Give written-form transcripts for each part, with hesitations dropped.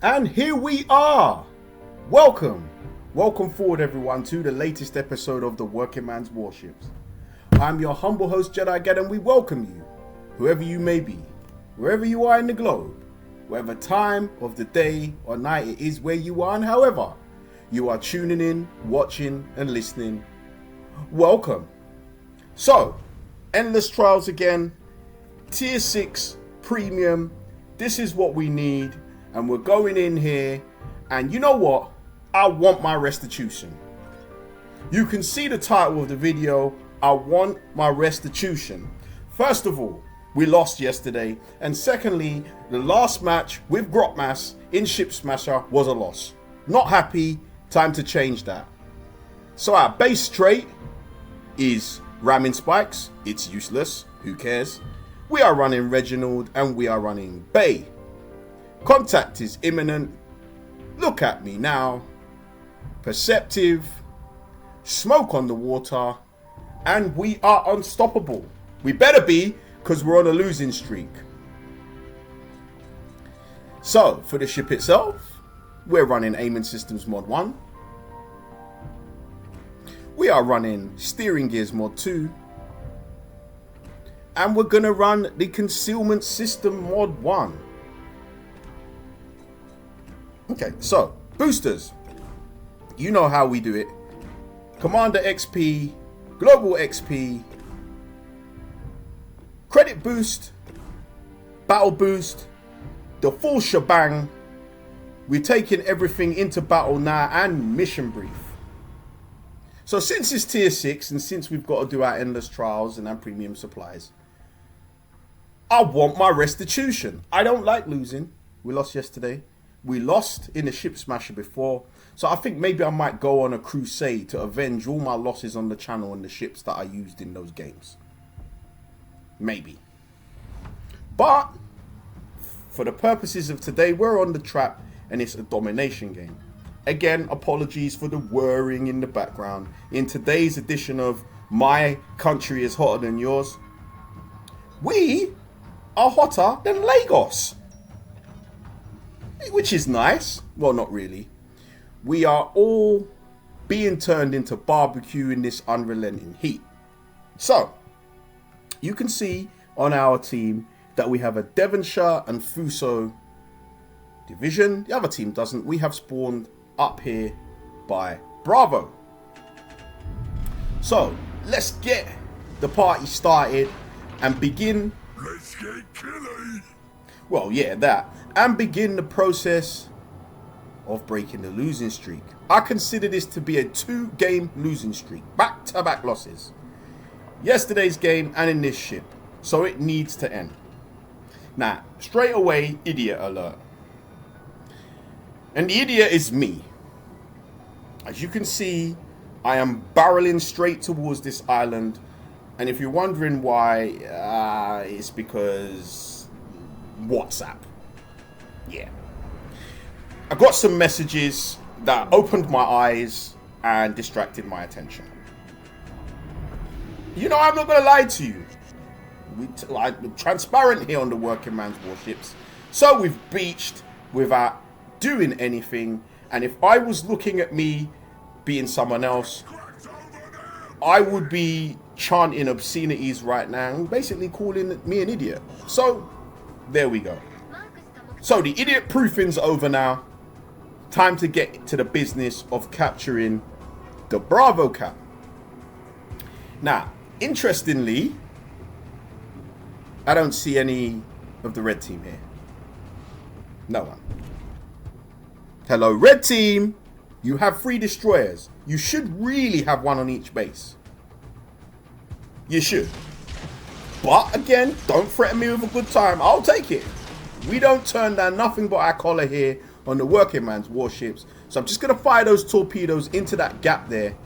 And here we are. Welcome forward everyone to the latest episode of the Working Man's Warships. I'm your humble host Jedi Ged, and we welcome you, whoever you may be, wherever you are in the globe, whatever time of the day or night it is where you are, and however you are tuning in, watching and listening. Welcome. So, endless trials again, tier 6 premium. This is what we need. And we're going in here, and you know what? I want my restitution. You can see the title of the video, I want my restitution. First of all, we lost yesterday, and secondly, the last match with Grotmass in Ship Smasher was a loss. Not happy, time to change that. So our base trait is ramming spikes, it's useless, who cares? We are running Reginald and we are running Bay. Contact is imminent. Look at me now. Perceptive. Smoke on the water. And we are unstoppable. We better be, because we're on a losing streak. So, for the ship itself, we're running Aiming Systems Mod 1. We are running Steering Gears Mod 2. And we're going to run the Concealment System Mod 1. Okay, so, boosters. You know how we do it. Commander XP, Global XP, Credit Boost, Battle Boost, the full shebang. We're taking everything into battle now and mission brief. So since it's tier 6 and since we've got to do our endless trials and our premium supplies, I want my restitution. I don't like losing. We lost yesterday. We lost in the Ship Smasher before, so I think maybe I might go on a crusade to avenge all my losses on the channel and the ships that I used in those games. Maybe. But, for the purposes of today, we're on the trap and it's a domination game. Again, apologies for the whirring in the background. In today's edition of My Country is Hotter Than Yours, we are hotter than Lagos. Which is nice. Well, not really. We are all being turned into barbecue in this unrelenting heat. So, you can see on our team that we have a Devonshire and Fuso division. The other team doesn't. We have spawned up here by Bravo. So, let's get the party started and begin. Let's get killing. Well, yeah, that. And begin the process of breaking the losing streak. I consider this to be a 2-game losing streak. Back-to-back losses. Yesterday's game and in this ship. So it needs to end. Now, straight away, idiot alert. And the idiot is me. As you can see, I am barreling straight towards this island. And if you're wondering why, it's because WhatsApp. Yeah. I got some messages that opened my eyes and distracted my attention. You know, I'm not going to lie to you. We're transparent here on the Working Man's Warships. So we've beached without doing anything. And if I was looking at me being someone else, I would be chanting obscenities right now and basically calling me an idiot. So, there we go. So the idiot proofing's over now. Time to get to the business of capturing the Bravo cap. Now, interestingly, I don't see any of the red team here. No one. Hello, red team. You have 3 destroyers. You should really have 1 on each base. You should. But again, don't threaten me with a good time. I'll take it. We don't turn down nothing but our collar here on the Working Man's Warships. So I'm just going to fire those torpedoes into that gap there.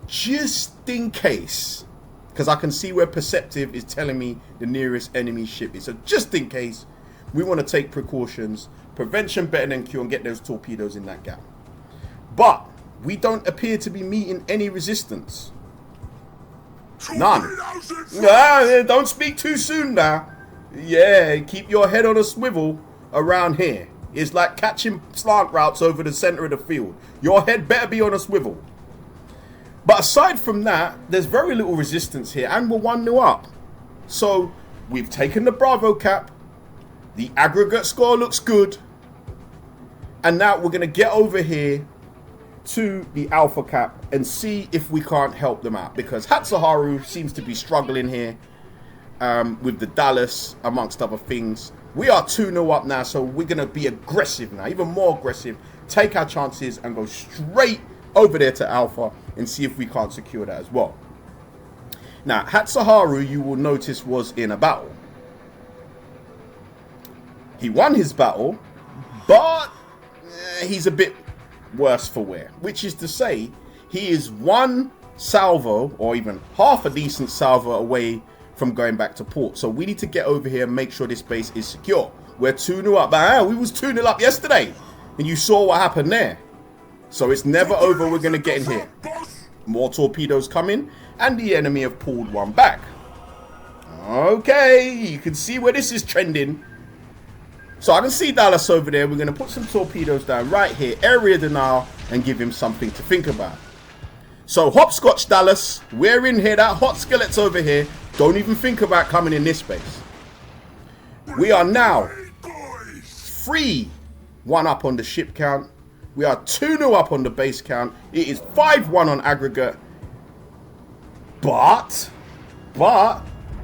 Just in case. Because I can see where Perceptive is telling me the nearest enemy ship is. So just in case, we want to take precautions. Prevention better than cure and get those torpedoes in that gap. But we don't appear to be meeting any resistance. None. Don't speak too soon now. Yeah, keep your head on a swivel around here. It's like catching slant routes over the center of the field. Your head better be on a swivel. But aside from that, there's very little resistance here, and we're 1-0 up. So we've taken the Bravo cap. The aggregate score looks good. And now we're going to get over here to the Alpha cap and see if we can't help them out. Because Hatsuharu seems to be struggling here with the Dallas, amongst other things. We are 2-0 up now, so we're going to be aggressive now, even more aggressive. Take our chances and go straight over there to Alpha and see if we can't secure that as well. Now, Hatsuharu, you will notice, was in a battle. He won his battle, but he's a bit worse for wear. Which is to say, he is one salvo, or even half a decent salvo away from going back to port. So we need to get over here and make sure this base is secure. We're 2-0 up. We was 2-0 up yesterday, and you saw what happened there. So it's never over. We're going to get in here. More torpedoes coming, and the enemy have pulled one back. Okay, you can see where this is trending. So I can see Dallas over there. We're going to put some torpedoes down right here, area denial, and give him something to think about. So hopscotch Dallas, we're in here. That hot skillet's over here. Don't even think about coming in this space. We are now 3-1 up on the ship count. We are 2-0 up on the base count. It is 5-1 on aggregate. But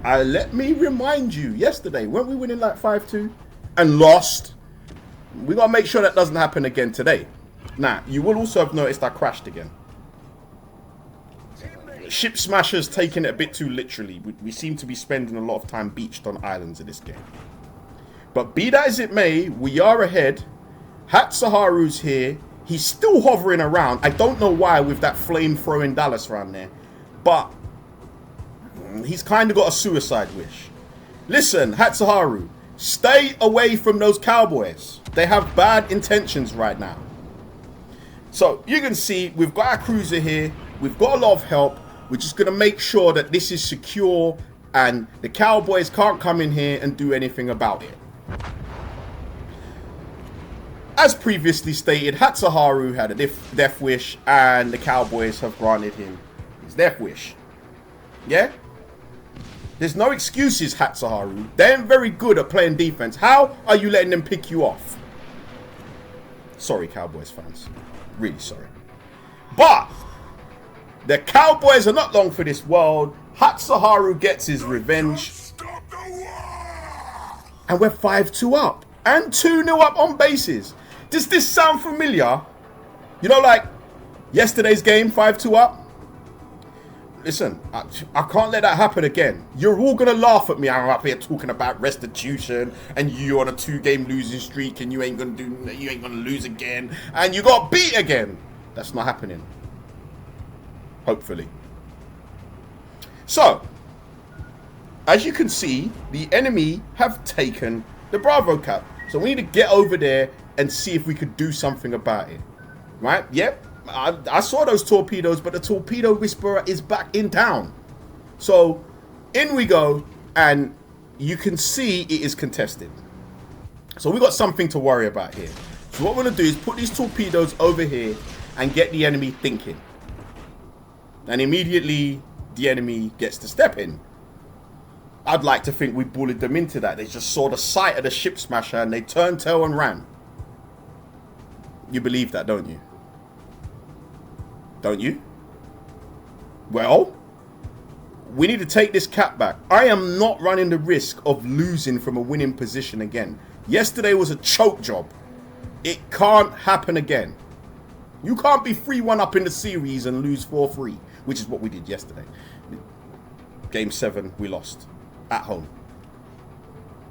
let me remind you, yesterday, weren't we winning like 5-2 and lost? We got to make sure that doesn't happen again today. Now, you will also have noticed I crashed again. Ship Smashers taking it a bit too literally. We seem to be spending a lot of time beached on islands in this game. But be that as it may, we are ahead. Hatsuharu's here. He's still hovering around. I don't know why with that flame-throwing Dallas around there. But he's kind of got a suicide wish. Listen, Hatsuharu, stay away from those cowboys. They have bad intentions right now. So you can see we've got our cruiser here. We've got a lot of help. We're just going to make sure that this is secure and the cowboys can't come in here and do anything about it. As previously stated, Hatsuharu had a death wish and the cowboys have granted him his death wish. Yeah? There's no excuses, Hatsuharu. They're very good at playing defense. How are you letting them pick you off? Sorry, Cowboys fans. Really sorry. But the Cowboys are not long for this world. Hatsuharu gets his revenge. And we're 5-2 up. And 2-0 up on bases. Does this sound familiar? You know, like yesterday's game, 5-2 up? Listen, I can't let that happen again. You're all going to laugh at me. I'm up here talking about restitution and you on a 2-game losing streak and you ain't going to lose again and you got beat again. That's not happening. Hopefully. So, as you can see, the enemy have taken the Bravo cap. So we need to get over there and see if we could do something about it. Right? Yep. I saw those torpedoes, but the torpedo whisperer is back in town. So in we go, and you can see it is contested. So we got something to worry about here. So what we're going to do is put these torpedoes over here and get the enemy thinking. And immediately the enemy gets to step in. I'd like to think we bullied them into that. They just saw the sight of the ship smasher and they turned tail and ran. You believe that, don't you? Don't you? Well, we need to take this cap back. I am not running the risk of losing from a winning position again. Yesterday was a choke job. It can't happen again. You can't be 3-1 up in the series and lose 4-3, which is what we did yesterday. Game 7, we lost at home.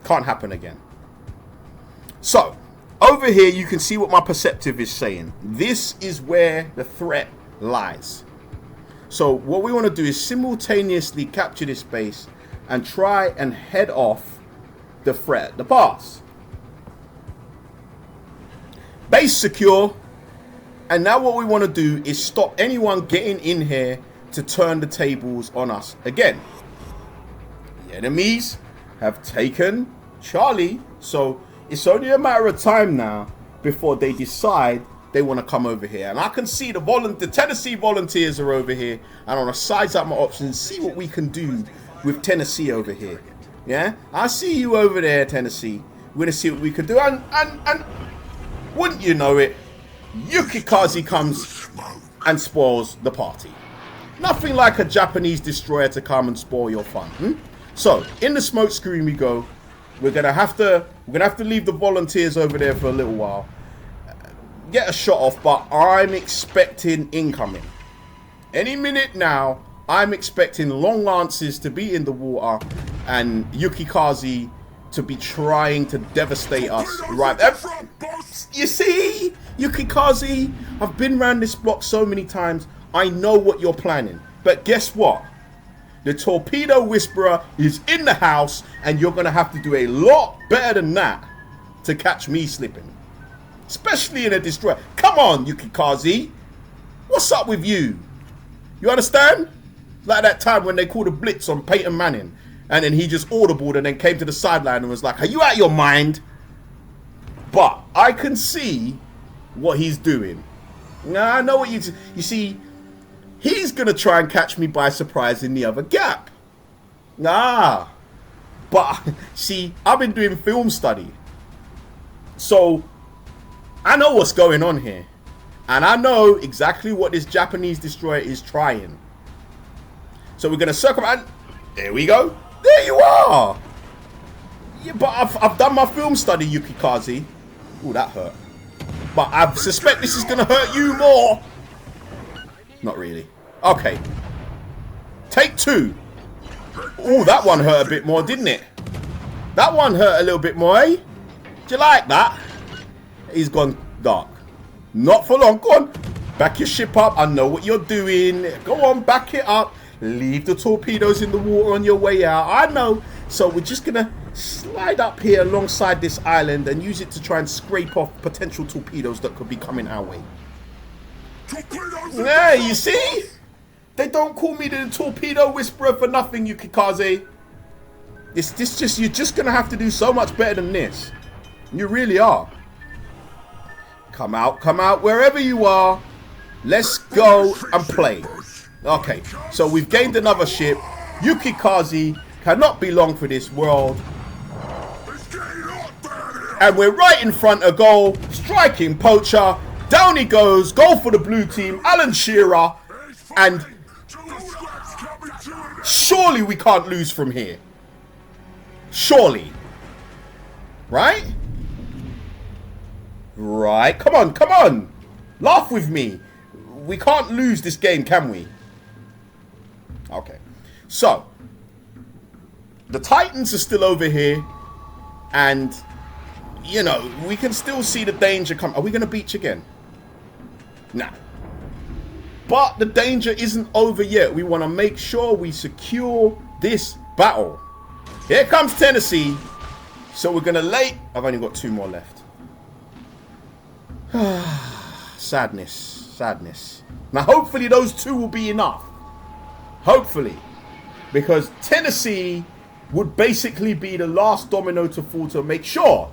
Can't happen again. So, over here you can see what my perceptive is saying. This is where the threat lies. So what we want to do is simultaneously capture this base and try and head off the threat at the pass. Base secure. And now what we want to do is stop anyone getting in here to turn the tables on us again. The enemies have taken Charlie, so it's only a matter of time now before they decide they want to come over here. And I can see the Tennessee volunteers are over here. And I want to size up my options, see what we can do with Tennessee over here. Yeah, I see you over there, Tennessee. We're gonna see what we can do. And wouldn't you know it, Yukikaze comes and spoils the party. Nothing like a Japanese destroyer to come and spoil your fun. So in the smoke screen we go. We're gonna have to leave the volunteers over there for a little while. Get a shot off, but I'm expecting incoming. Any minute now, I'm expecting long lances to be in the water and Yukikaze to be trying to devastate us right there. You see, Yukikaze, I've been around this block so many times. I know what you're planning. But guess what? The Torpedo Whisperer is in the house, and you're going to have to do a lot better than that to catch me slipping. Especially in a destroyer. Come on, Yukikaze. What's up with you? You understand? Like that time when they called a blitz on Peyton Manning, and then he just audibled and then came to the sideline and was like, are you out of your mind? But I can see what he's doing. Now, I know what you see, he's going to try and catch me by surprise in the other gap. But see, I've been doing film study. So I know what's going on here. And I know exactly what this Japanese destroyer is trying. So we're going to circle around. There we go. There you are. Yeah, but I've done my film study, Yukikaze. Ooh, that hurt. But I suspect this is going to hurt you more. Not really. Okay. Take two. Ooh, that one hurt a bit more, didn't it? That one hurt a little bit more, eh? Do you like that? He's gone dark. Not for long. Go on. Back your ship up. I know what you're doing. Go on, back it up. Leave the torpedoes in the water on your way out. I know. So we're just going to slide up here alongside this island and use it to try and scrape off potential torpedoes that could be coming our way. Yeah, you see? They don't call me the Torpedo Whisperer for nothing, Yukikaze. You're just going to have to do so much better than this. You really are. Come out, wherever you are. Let's go and play. Okay, so we've gained another ship. Yukikaze cannot be long for this world. And we're right in front of goal. Striking poacher. Down he goes. Goal for the blue team. Alan Shearer. And surely we can't lose from here. Surely. Right? Right. Come on, come on. Laugh with me. We can't lose this game, can we? Okay. So, the Titans are still over here. And, you know, we can still see the danger come. Are we going to beach again? Nah. But the danger isn't over yet. We want to make sure we secure this battle. Here comes Tennessee. So we're going to lay... I've only got 2 more left. Sadness. Sadness. Now, hopefully those 2 will be enough. Hopefully. Because Tennessee would basically be the last domino to fall to make sure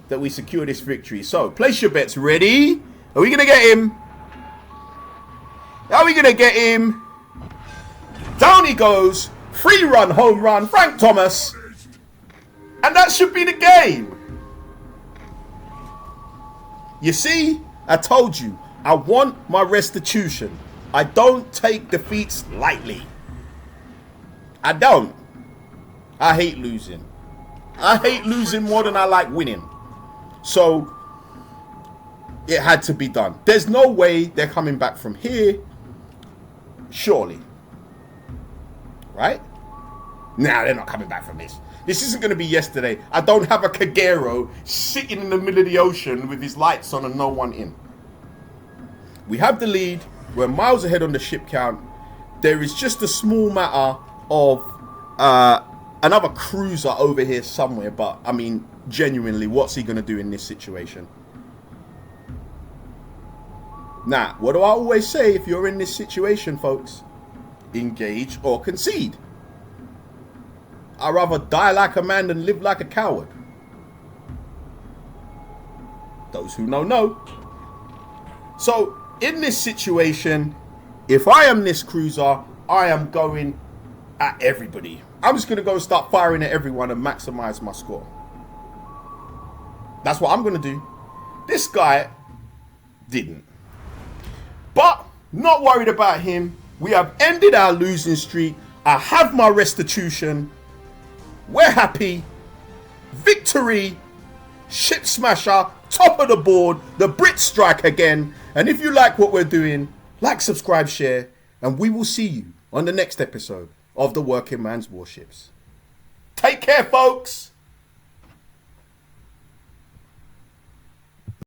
that we secure this victory. So, place your bets. Ready? Are we going to get him? Are we going to get him? Down he goes. 3-run home run. Frank Thomas. And that should be the game. You see? I told you. I want my restitution. I don't take defeats lightly. I don't. I hate losing. I hate losing more than I like winning. So, it had to be done. There's no way they're coming back from here. Surely. Right? Nah, they're not coming back from this. This isn't going to be yesterday. I don't have a Kagero sitting in the middle of the ocean with his lights on and no one in. We have the lead. We're miles ahead on the ship count. There is just a small matter of another cruiser over here somewhere. But, I mean, genuinely, what's he going to do in this situation? Now, what do I always say if you're in this situation, folks? Engage or concede. I'd rather die like a man than live like a coward. Those who know. So in this situation, if I am this cruiser, I am going at everybody. I'm just going to go and start firing at everyone and maximize my score. That's what I'm going to do. This guy didn't. But not worried about him. We have ended our losing streak. I have my restitution. We're happy. Victory. Ship smasher. Top of the board. The Brits strike again. And if you like what we're doing, like, subscribe, share, and we will see you on the next episode of the Working Man's Warships. Take care, folks.